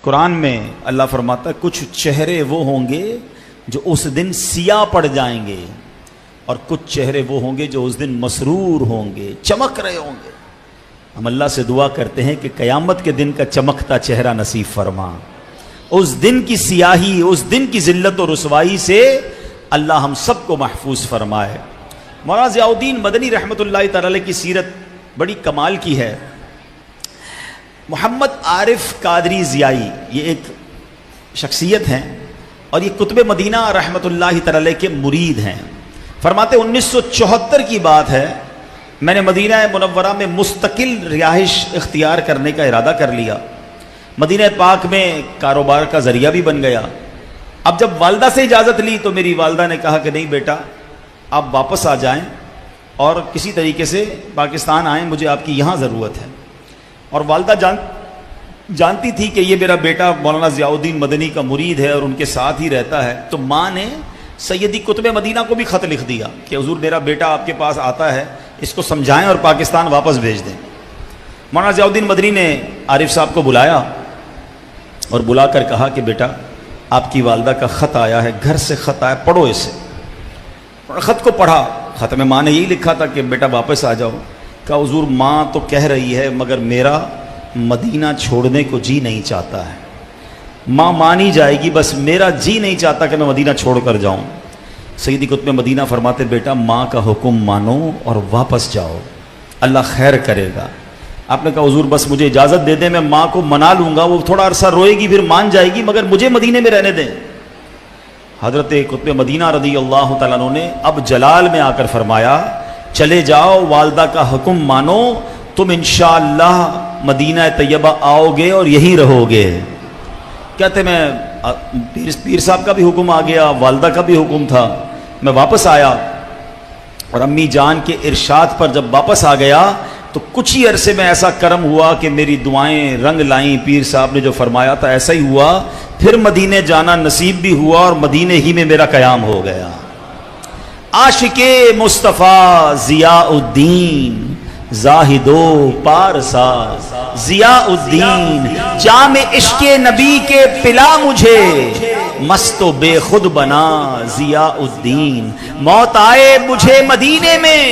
قرآن میں اللہ فرماتا ہے کچھ چہرے وہ ہوں گے جو اس دن سیاہ پڑ جائیں گے اور کچھ چہرے وہ ہوں گے جو اس دن مسرور ہوں گے، چمک رہے ہوں گے۔ ہم اللہ سے دعا کرتے ہیں کہ قیامت کے دن کا چمکتا چہرہ نصیب فرما، اس دن کی سیاہی، اس دن کی ذلت و رسوائی سے اللہ ہم سب کو محفوظ فرمائے۔ مولانا ضیاء الدین مدنی رحمۃ اللہ تعالی کی سیرت بڑی کمال کی ہے۔ محمد عارف قادری ضیائی یہ ایک شخصیت ہیں اور یہ قطب مدینہ رحمۃ اللہ تعالی کے مرید ہیں۔ فرماتے 1974 کی بات ہے، میں نے مدینہ منورہ میں مستقل رہائش اختیار کرنے کا ارادہ کر لیا۔ مدینہ پاک میں کاروبار کا ذریعہ بھی بن گیا۔ اب جب والدہ سے اجازت لی تو میری والدہ نے کہا کہ نہیں بیٹا آپ واپس آ جائیں اور کسی طریقے سے پاکستان آئیں، مجھے آپ کی یہاں ضرورت ہے۔ اور والدہ جانتی تھی کہ یہ میرا بیٹا مولانا ضیاء الدین مدنی کا مرید ہے اور ان کے ساتھ ہی رہتا ہے، تو ماں نے سیدی قطب مدینہ کو بھی خط لکھ دیا کہ حضور میرا بیٹا آپ کے پاس آتا ہے، اس کو سمجھائیں اور پاکستان واپس بھیج دیں۔ مولانا ضیاء الدین مدنی نے عارف صاحب کو بلایا اور بلا کر کہا کہ بیٹا آپ کی والدہ کا خط آیا ہے، گھر سے خط آیا، پڑھو اسے۔ خط کو پڑھا، خط میں ماں نے یہی لکھا تھا کہ بیٹا واپس آ جاؤ۔ کہا حضور ماں تو کہہ رہی ہے مگر میرا مدینہ چھوڑنے کو جی نہیں چاہتا ہے، ماں مانی جائے گی، بس میرا جی نہیں چاہتا کہ میں مدینہ چھوڑ کر جاؤں۔ سیدی قطب مدینہ فرماتے بیٹا ماں کا حکم مانو اور واپس جاؤ، اللہ خیر کرے گا۔ آپ نے کہا حضور بس مجھے اجازت دے دیں، میں ماں کو منا لوں گا، وہ تھوڑا عرصہ روئے گی پھر مان جائے گی، مگر مجھے مدینے میں رہنے دیں۔ حضرت قطب مدینہ رضی اللہ تعالیٰ عنہ نے اب جلال میں آ کر فرمایا چلے جاؤ، والدہ کا حکم مانو، تم انشاءاللہ مدینہ طیبہ آؤ گے اور یہیں رہو گے۔ کہتے میں پیر صاحب کا بھی حکم آ گیا، والدہ کا بھی حکم تھا، میں واپس آیا اور امی جان کے ارشاد پر جب واپس آ گیا تو کچھ ہی عرصے میں ایسا کرم ہوا کہ میری دعائیں رنگ لائیں، پیر صاحب نے جو فرمایا تھا ایسا ہی ہوا، پھر مدینے جانا نصیب بھی ہوا اور مدینے ہی میں میرا قیام ہو گیا۔ عاشق مصطفیٰ ضیاء الدین زاہد و پارسا، ضیاء الدین جام عشق نبی کے پلا مجھے، مست و بے خود بنا ضیاء الدین، موت آئے مجھے مدینے میں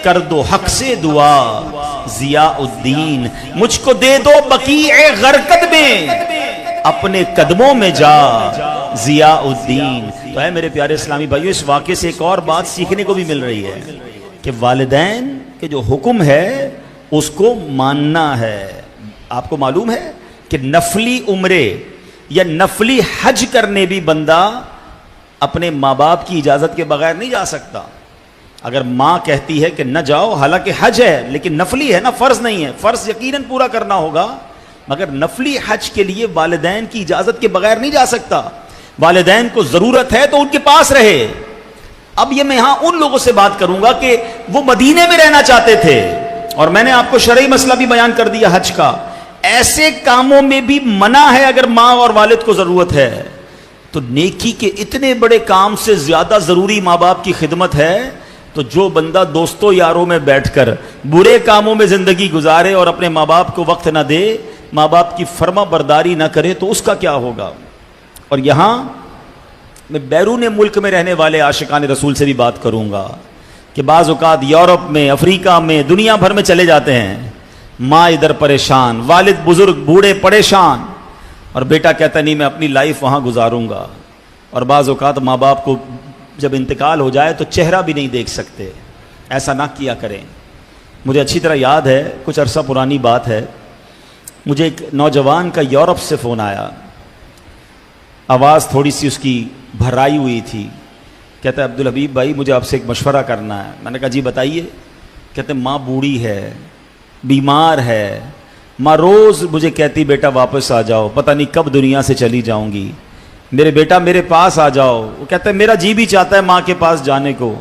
کر دو حق سے دعا ضیاء الدین، مجھ کو دے دو بقیع غرقد میں اپنے قدموں میں جا ضیاء الدین۔ تو ہے میرے پیارے اسلامی بھائیو، اس واقعے سے ایک اور بات سیکھنے کو بھی مل رہی ہے کہ والدین کے جو حکم ہے اس کو ماننا ہے۔ آپ کو معلوم ہے کہ نفلی عمرے یا نفلی حج کرنے بھی بندہ اپنے ماں باپ کی اجازت کے بغیر نہیں جا سکتا۔ اگر ماں کہتی ہے کہ نہ جاؤ، حالانکہ حج ہے لیکن نفلی ہے نا، فرض نہیں ہے، فرض یقیناً پورا کرنا ہوگا، مگر نفلی حج کے لیے والدین کی اجازت کے بغیر نہیں جا سکتا۔ والدین کو ضرورت ہے تو ان کے پاس رہے۔ اب یہ میں یہاں ان لوگوں سے بات کروں گا کہ وہ مدینے میں رہنا چاہتے تھے، اور میں نے آپ کو شرعی مسئلہ بھی بیان کر دیا حج کا۔ ایسے کاموں میں بھی منع ہے اگر ماں اور والد کو ضرورت ہے، تو نیکی کے اتنے بڑے کام سے زیادہ ضروری ماں باپ کی خدمت ہے، تو جو بندہ دوستوں یاروں میں بیٹھ کر برے کاموں میں زندگی گزارے اور اپنے ماں باپ کو وقت نہ دے، ماں باپ کی فرما برداری نہ کرے، تو اس کا کیا ہوگا۔ اور یہاں میں بیرون ملک میں رہنے والے عاشقان رسول سے بھی بات کروں گا کہ بعض اوقات یورپ میں، افریقہ میں، دنیا بھر میں چلے جاتے ہیں، ماں ادھر پریشان، والد بزرگ بوڑھے پریشان، اور بیٹا کہتا نہیں میں اپنی لائف وہاں گزاروں گا۔ اور بعض اوقات ماں باپ کو جب انتقال ہو جائے تو چہرہ بھی نہیں دیکھ سکتے۔ ایسا نہ کیا کریں۔ مجھے اچھی طرح یاد ہے، کچھ عرصہ پرانی بات ہے، مجھے ایک نوجوان کا یورپ سے فون آیا، آواز تھوڑی سی اس کی بھرائی ہوئی تھی۔ کہتا ہے عبدالحبیب بھائی مجھے آپ سے ایک مشورہ کرنا ہے۔ میں نے کہا جی بتائیے۔ کہتے ماں بوڑھی ہے، بیمار ہے، ماں روز مجھے کہتی بیٹا واپس آ جاؤ، پتہ نہیں کب دنیا سے چلی جاؤں گی، میرے بیٹا میرے پاس آ جاؤ۔ وہ کہتا ہے میرا جی بھی چاہتا ہے ماں کے پاس جانے کو،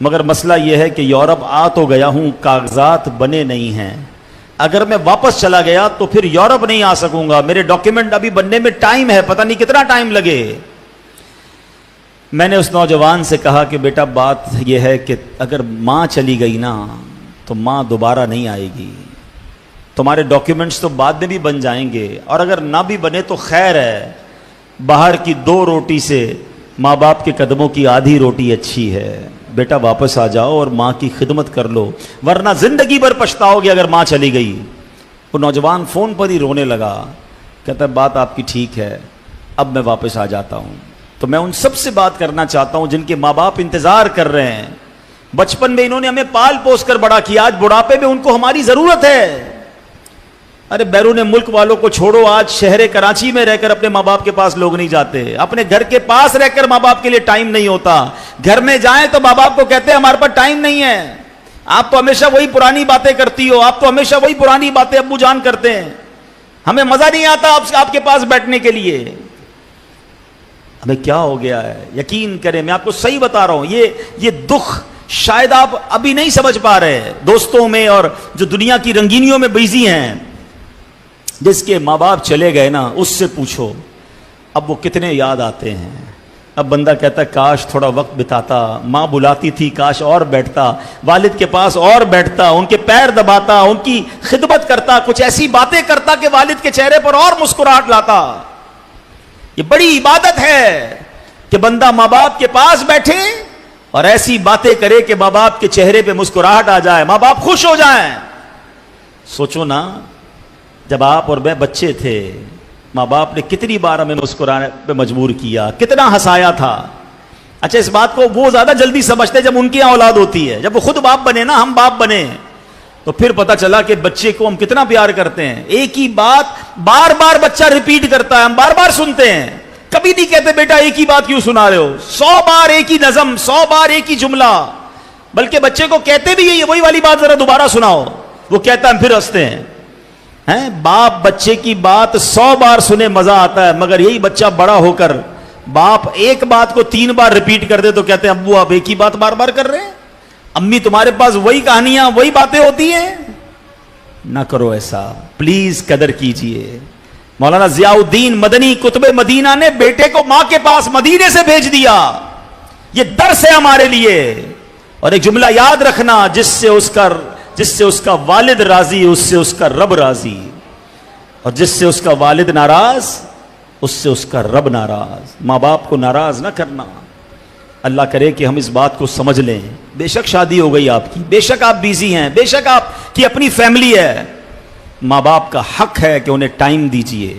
مگر مسئلہ یہ ہے کہ یورپ آ تو گیا ہوں، کاغذات بنے نہیں ہیں، اگر میں واپس چلا گیا تو پھر یورپ نہیں آ سکوں گا، میرے ڈاکیومنٹ ابھی بننے میں ٹائم ہے، پتہ نہیں کتنا ٹائم لگے۔ میں نے اس نوجوان سے کہا کہ بیٹا بات یہ ہے کہ اگر ماں چلی گئی نا تو ماں دوبارہ نہیں آئے گی، تمہارے ڈاکیومنٹس تو بعد میں بھی بن جائیں گے، اور اگر نہ بھی بنے تو خیر ہے، باہر کی 2 روٹی سے ماں باپ کے قدموں کی آدھی روٹی اچھی ہے۔ بیٹا واپس آ جاؤ اور ماں کی خدمت کر لو، ورنہ زندگی بھر پچھتاؤ گے اگر ماں چلی گئی۔ وہ نوجوان فون پر ہی رونے لگا، کہتا ہے بات آپ کی ٹھیک ہے، اب میں واپس آ جاتا ہوں۔ تو میں ان سب سے بات کرنا چاہتا ہوں جن کے ماں باپ انتظار کر رہے ہیں، بچپن میں انہوں نے ہمیں پال پوس کر بڑا کیا، آج بڑھاپے میں ان کو ہماری ضرورت ہے۔ ارے بیرون ملک والوں کو چھوڑو، آج شہر کراچی میں رہ کر اپنے ماں باپ کے پاس لوگ نہیں جاتے، اپنے گھر کے پاس رہ کر ماں باپ کے لیے ٹائم نہیں ہوتا، گھر میں جائیں تو ماں باپ کو کہتے ہیں ہمارے پاس ٹائم نہیں ہے، آپ تو ہمیشہ وہی پرانی باتیں کرتی ہو، آپ تو ہمیشہ وہی پرانی باتیں ابو جان کرتے ہیں، ہمیں مزہ نہیں آتا آپ کے پاس بیٹھنے کے لیے۔ ہمیں کیا ہو گیا ہے؟ یقین کریں میں آپ کو صحیح بتا رہا ہوں، یہ دکھ شاید آپ ابھی نہیں سمجھ پا رہے، دوستوں میں اور جو دنیا کی رنگینیوں میں بزی ہیں، جس کے ماں باپ چلے گئے نا اس سے پوچھو اب وہ کتنے یاد آتے ہیں۔ اب بندہ کہتا ہے کاش تھوڑا وقت بتاتا، ماں بلاتی تھی کاش اور بیٹھتا، والد کے پاس اور بیٹھتا، ان کے پیر دباتا، ان کی خدمت کرتا، کچھ ایسی باتیں کرتا کہ والد کے چہرے پر اور مسکراہٹ لاتا۔ یہ بڑی عبادت ہے کہ بندہ ماں باپ کے پاس بیٹھے اور ایسی باتیں کرے کہ ماں باپ کے چہرے پہ مسکراہٹ آ جائے، ماں باپ خوش ہو جائیں۔ سوچو نا، جب آپ اور میں بچے تھے ماں باپ نے کتنی بار ہمیں مسکرانے پہ مجبور کیا، کتنا ہنسایا تھا۔ اچھا اس بات کو وہ زیادہ جلدی سمجھتے جب ان کی اولاد ہوتی ہے، جب وہ خود باپ بنے نا، ہم باپ بنے تو پھر پتا چلا کہ بچے کو ہم کتنا پیار کرتے ہیں۔ ایک ہی بات بار بار بچہ ریپیٹ کرتا ہے، ہم بار بار سنتے ہیں، کبھی نہیں کہتے بیٹا ایک ہی بات کیوں سنا رہے ہو، 100 بار ایک ہی نظم، 100 بار ایک ہی جملہ، بلکہ بچے کو کہتے بھی یہ وہی والی بات ذرا دوبارہ سناؤ، وہ کہتا ہے پھر ہنستے ہیں۔ باپ بچے کی بات 100 بار سنے مزہ آتا ہے، مگر یہی بچہ بڑا ہو کر باپ ایک بات کو 3 بار ریپیٹ کر دے تو کہتے ہیں ابو آپ ایک ہی بات بار بار کر رہے ہیں، امی تمہارے پاس وہی کہانیاں وہی باتیں ہوتی ہیں۔ نہ کرو ایسا، پلیز قدر کیجئے۔ مولانا ضیاء الدین مدنی قطب مدینہ نے بیٹے کو ماں کے پاس مدینے سے بھیج دیا، یہ درس ہے ہمارے لیے۔ اور ایک جملہ یاد رکھنا، جس سے اس کا والد راضی اس سے اس کا رب راضی، اور جس سے اس کا والد ناراض اس سے اس کا رب ناراض۔ ماں باپ کو ناراض نہ کرنا۔ اللہ کرے کہ ہم اس بات کو سمجھ لیں۔ بے شک شادی ہو گئی آپ کی، بے شک آپ بیزی ہیں، بے شک آپ کی اپنی فیملی ہے، ماں باپ کا حق ہے کہ انہیں ٹائم دیجئے،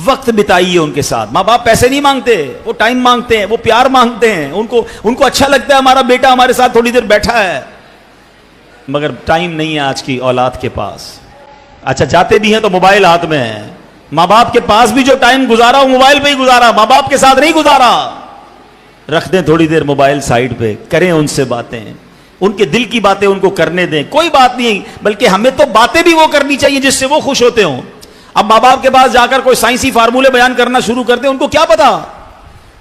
وقت بتائیے ان کے ساتھ۔ ماں باپ پیسے نہیں مانگتے، وہ ٹائم مانگتے ہیں، وہ پیار مانگتے ہیں، ان کو اچھا لگتا ہے ہمارا بیٹا ہمارے ساتھ تھوڑی دیر بیٹھا ہے، مگر ٹائم نہیں ہے آج کی اولاد کے پاس۔ اچھا جاتے بھی ہیں تو موبائل ہاتھ میں ہے، ماں باپ کے پاس بھی جو ٹائم گزارا وہ موبائل پہ ہی گزارا، ماں باپ کے ساتھ نہیں گزارا۔ رکھ دیں تھوڑی دیر موبائل سائیڈ پہ، کریں ان سے باتیں، ان کے دل کی باتیں ان کو کرنے دیں، کوئی بات نہیں، بلکہ ہمیں تو باتیں بھی وہ کرنی چاہیے جس سے وہ خوش ہوتے ہوں۔ اب ماں باپ کے پاس جا کر کوئی سائنسی فارمولے بیان کرنا شروع کر دیں، ان کو کیا پتا،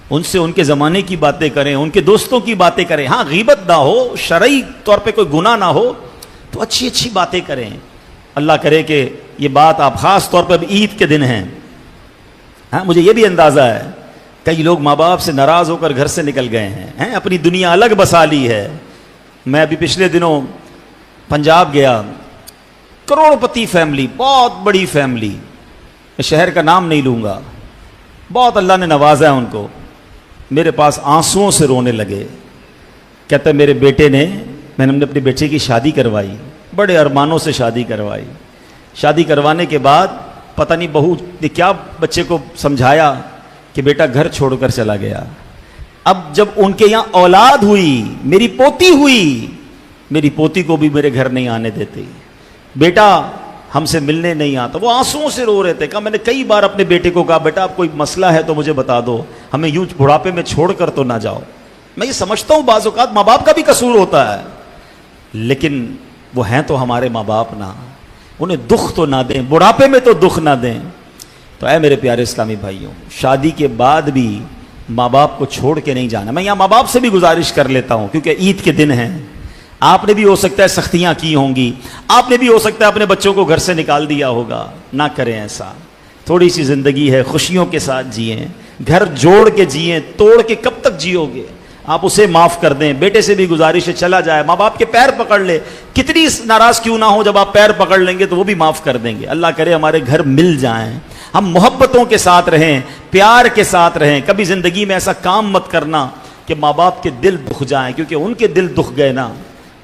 ان سے ان کے زمانے کی باتیں کریں، ان کے دوستوں کی باتیں کریں، ہاں غیبت نہ ہو، شرعی طور پہ کوئی گناہ نہ ہو تو اچھی اچھی باتیں کریں۔ اللہ کرے کہ یہ بات آپ خاص طور پہ عید کے دن ہیں، ہاں مجھے یہ بھی اندازہ ہے کئی لوگ ماں باپ سے ناراض ہو کر گھر سے نکل گئے ہیں، اپنی دنیا الگ بسا لی ہے۔ میں ابھی پچھلے دنوں پنجاب گیا، کروڑ پتی فیملی، بہت بڑی فیملی، میں شہر کا نام نہیں لوں گا، بہت اللہ نے نوازا ہے ان کو، میرے پاس آنسوؤں سے رونے لگے۔ کہتا ہے میرے بیٹے نے، میں نے اپنے بیٹے کی شادی کروائی، بڑے ارمانوں سے شادی کروائی، شادی کروانے کے بعد پتہ نہیں بہو نے کیا بچے کو سمجھایا کہ بیٹا گھر چھوڑ کر چلا گیا۔ اب جب ان کے یہاں اولاد ہوئی، میری پوتی ہوئی، میری پوتی کو بھی میرے گھر نہیں آنے دیتے، بیٹا ہم سے ملنے نہیں آتا، وہ آنسوؤں سے رو رہے تھے۔ کہا میں نے کئی بار اپنے بیٹے کو کہا بیٹا اب کوئی مسئلہ ہے تو مجھے بتا دو، ہمیں یوں بڑھاپے میں چھوڑ کر تو نہ جاؤ۔ میں یہ سمجھتا ہوں بعض اوقات ماں باپ کا بھی قصور ہوتا ہے، لیکن وہ ہیں تو ہمارے ماں باپ نا، انہیں دکھ تو نہ دیں، بڑھاپے میں تو دکھ نہ دیں۔ تو اے میرے پیارے اسلامی بھائیوں، شادی کے بعد بھی ماں باپ کو چھوڑ کے نہیں جانا۔ میں یہاں ماں باپ سے بھی گزارش کر لیتا ہوں کیونکہ عید کے دن ہیں، آپ نے بھی ہو سکتا ہے سختیاں کی ہوں گی، آپ نے بھی ہو سکتا ہے اپنے بچوں کو گھر سے نکال دیا ہوگا، نہ کریں ایسا۔ تھوڑی سی زندگی ہے، خوشیوں کے ساتھ جئیں، گھر جوڑ کے جئیں، توڑ کے کب تک جیو گے؟ آپ اسے معاف کر دیں. بیٹے سے بھی گزارش ہے چلا جائے, ماں باپ کے پیر پکڑ لے, کتنی ناراض کیوں نہ ہو, جب آپ پیر پکڑ لیں گے تو وہ بھی معاف کر دیں گے. اللہ کرے ہمارے گھر مل جائیں, ہم محبتوں کے ساتھ رہیں, پیار کے ساتھ رہیں. کبھی زندگی میں ایسا کام مت کرنا کہ ماں باپ کے دل دکھ جائیں, کیونکہ ان کے دل دکھ گئے نا,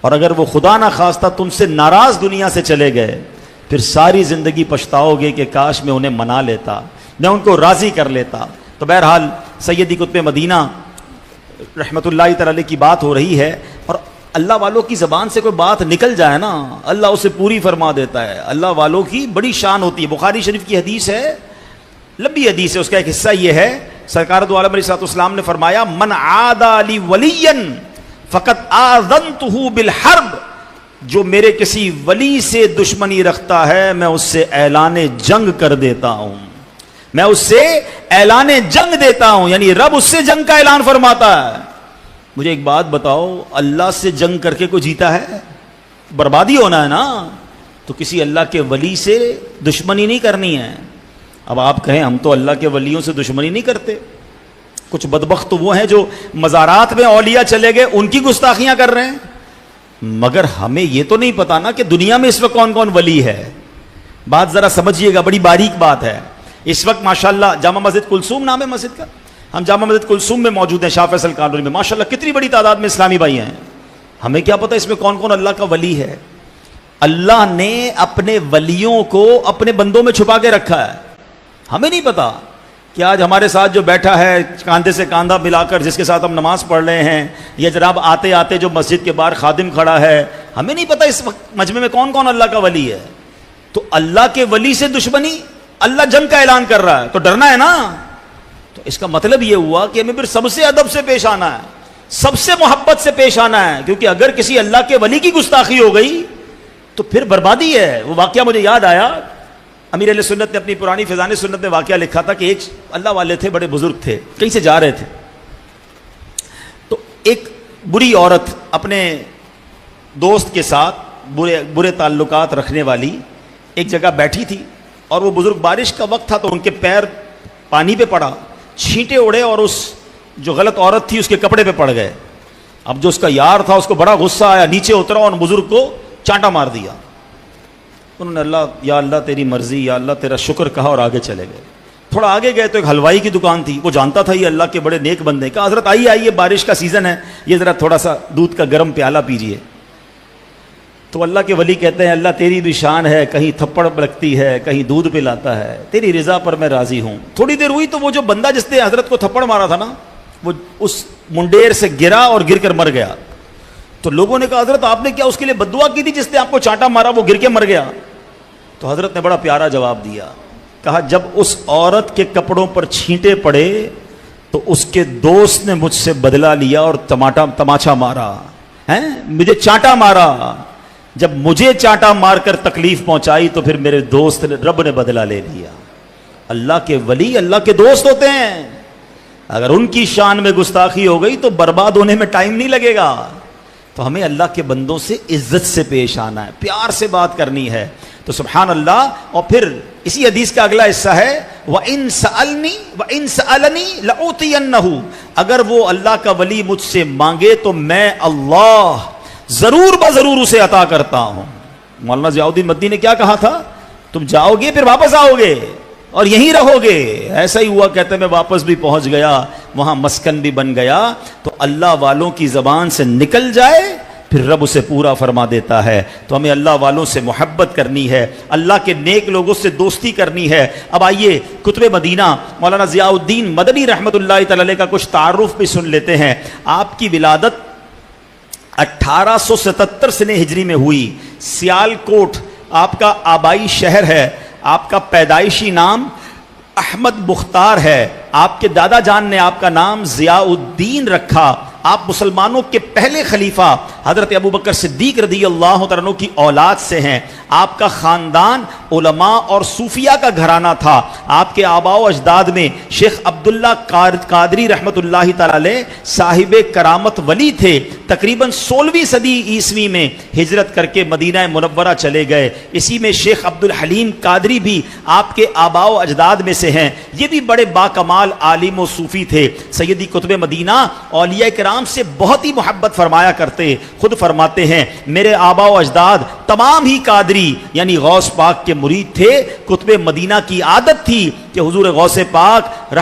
اور اگر وہ خدا نہ خواستہ تم سے ناراض دنیا سے چلے گئے, پھر ساری زندگی پچھتاؤ گے کہ کاش میں انہیں منا لیتا, میں ان کو راضی کر لیتا. تو بہرحال سیدی قطب مدینہ رحمت اللہ تعالی کی بات ہو رہی ہے, اور اللہ والوں کی زبان سے کوئی بات نکل جائے نا, اللہ اسے پوری فرما دیتا ہے. اللہ والوں کی بڑی شان ہوتی ہے. بخاری شریف کی حدیث ہے, لمبی حدیث ہے, اس کا ایک حصہ یہ ہے, سرکار دو عالم علیہ الصلوۃ والسلام نے فرمایا من عادى لی ولیا فقد آذنتہ بالحرب, جو میرے کسی ولی سے دشمنی رکھتا ہے میں اس سے اعلان جنگ کر دیتا ہوں, میں اس سے اعلان جنگ دیتا ہوں. یعنی رب اس سے جنگ کا اعلان فرماتا ہے. مجھے ایک بات بتاؤ, اللہ سے جنگ کر کے کوئی جیتا ہے؟ بربادی ہونا ہے نا. تو کسی اللہ کے ولی سے دشمنی نہیں کرنی ہے. اب آپ کہیں ہم تو اللہ کے ولیوں سے دشمنی نہیں کرتے, کچھ بدبخت تو وہ ہیں جو مزارات میں اولیاء چلے گئے ان کی گستاخیاں کر رہے ہیں, مگر ہمیں یہ تو نہیں پتا نا کہ دنیا میں اس وقت کون کون ولی ہے. بات ذرا سمجھیے گا, بڑی باریک بات ہے. اس وقت ماشاءاللہ جامع مسجد کلثوم نام ہے مسجد کا, ہم جامع مسجد کلثوم میں موجود ہیں, شاہ فیصل کالونی میں. ماشاءاللہ کتنی بڑی تعداد میں اسلامی بھائی ہیں. ہمیں کیا پتا اس میں کون کون اللہ کا ولی ہے. اللہ نے اپنے ولیوں کو اپنے بندوں میں چھپا کے رکھا ہے. ہمیں نہیں پتا کہ آج ہمارے ساتھ جو بیٹھا ہے کاندھے سے کاندھا ملا کر, جس کے ساتھ ہم نماز پڑھ رہے ہیں, یا جناب آتے آتے جو مسجد کے باہر خادم کھڑا ہے, ہمیں نہیں پتا اس وقت مجمع میں کون کون اللہ کا ولی ہے. تو اللہ کے ولی سے دشمنی, اللہ جنگ کا اعلان کر رہا ہے تو ڈرنا ہے نا. تو اس کا مطلب یہ ہوا کہ ہمیں پھر سب سے ادب سے پیش آنا ہے, سب سے محبت سے پیش آنا ہے, کیونکہ اگر کسی اللہ کے ولی کی گستاخی ہو گئی تو پھر بربادی ہے. وہ واقعہ مجھے یاد آیا, امیر علیہ سنت نے اپنی پرانی فیضان سنت میں واقعہ لکھا تھا کہ ایک اللہ والے تھے, بڑے بزرگ تھے, کہیں سے جا رہے تھے, تو ایک بری عورت اپنے دوست کے ساتھ برے تعلقات رکھنے والی ایک جگہ بیٹھی تھی, اور وہ بزرگ, بارش کا وقت تھا تو ان کے پیر پانی پہ پڑا, چھینٹے اڑے اور اس جو غلط عورت تھی اس کے کپڑے پہ پڑ گئے. اب جو اس کا یار تھا اس کو بڑا غصہ آیا, نیچے اترا اور بزرگ کو چانٹا مار دیا. انہوں نے اللہ, یا اللہ تیری مرضی, یا اللہ تیرا شکر کہا اور آگے چلے گئے. تھوڑا آگے گئے تو ایک حلوائی کی دکان تھی, وہ جانتا تھا یہ اللہ کے بڑے نیک بندے. کہا حضرت آئیے آئیے, بارش کا سیزن ہے, یہ ذرا تھوڑا سا دودھ کا گرم پیالہ پیجیے. تو اللہ کے ولی کہتے ہیں اللہ تیری بھی شان ہے, کہیں تھپڑ لگتی ہے, کہیں دودھ پلاتا ہے, تیری رضا پر میں راضی ہوں. تھوڑی دیر ہوئی تو وہ جو بندہ جس نے حضرت کو تھپڑ مارا تھا نا, وہ اس منڈیر سے گرا اور گر کر مر گیا. تو لوگوں نے کہا حضرت آپ نے کیا اس کے لیے بد دعا کی تھی جس نے آپ کو چانٹا مارا, وہ گر کے مر گیا. تو حضرت نے بڑا پیارا جواب دیا, کہا جب اس عورت کے کپڑوں پر چھینٹے پڑے تو اس کے دوست نے مجھ سے بدلہ لیا اور تماچا مارا, مجھے چانٹا مارا. جب مجھے چانٹا مار کر تکلیف پہنچائی تو پھر میرے دوست نے, رب نے بدلہ لے لیا. اللہ کے ولی اللہ کے دوست ہوتے ہیں, اگر ان کی شان میں گستاخی ہو گئی تو برباد ہونے میں ٹائم نہیں لگے گا. تو ہمیں اللہ کے بندوں سے عزت سے پیش آنا ہے, پیار سے بات کرنی ہے. تو سبحان اللہ. اور پھر اسی حدیث کا اگلا حصہ ہے وَإِن سَأَلَنِي لَأُعْطِيَنَّهُ, اگر وہ اللہ کا ولی مجھ سے مانگے تو میں اللہ ضرور بضرور اسے عطا کرتا ہوں. مولانا ضیاء الدین مدنی نے کیا کہا تھا, تم جاؤ گے پھر واپس آؤ گے اور یہیں رہو گے. ایسا ہی ہوا, کہتے میں واپس بھی پہنچ گیا, وہاں مسکن بھی بن گیا. تو اللہ والوں کی زبان سے نکل جائے پھر رب اسے پورا فرما دیتا ہے. تو ہمیں اللہ والوں سے محبت کرنی ہے, اللہ کے نیک لوگوں سے دوستی کرنی ہے. اب آئیے قطب مدینہ مولانا ضیاء الدین مدنی رحمت اللہ تعالی کا کچھ تعارف بھی سن لیتے ہیں. آپ کی ولادت 1877 سنہ ہجری میں ہوئی. سیال کوٹ آپ کا آبائی شہر ہے. آپ کا پیدائشی نام احمد مختار ہے. آپ کے دادا جان نے آپ کا نام ضیاء الدین رکھا. آپ مسلمانوں کے پہلے خلیفہ حضرت ابو بکر صدیق رضی اللہ تعالیٰ عنہ کی اولاد سے ہیں. آپ کا خاندان علماء اور صوفیاء کا گھرانہ تھا. آپ کے آباء و اجداد میں شیخ عبداللہ قادری رحمۃ اللہ تعالی علیہ صاحب کرامت ولی تھے. تقریباً 16ویں صدی عیسوی میں ہجرت کر کے مدینہ منورہ چلے گئے. اسی میں شیخ عبد الحلیم قادری بھی آپ کے آباء و اجداد میں سے ہیں. یہ بھی بڑے باکمال عالم و صوفی تھے. سیدی قطب مدینہ اولیاء کرام سے بہت ہی محبت فرمایا کرتے. خود فرماتے ہیں میرے آباء و اجداد تمام ہی قادری یعنی غوث پاک کے مرید تھے. قطب مدینہ کی عادت تھی کہ حضور غوث پاک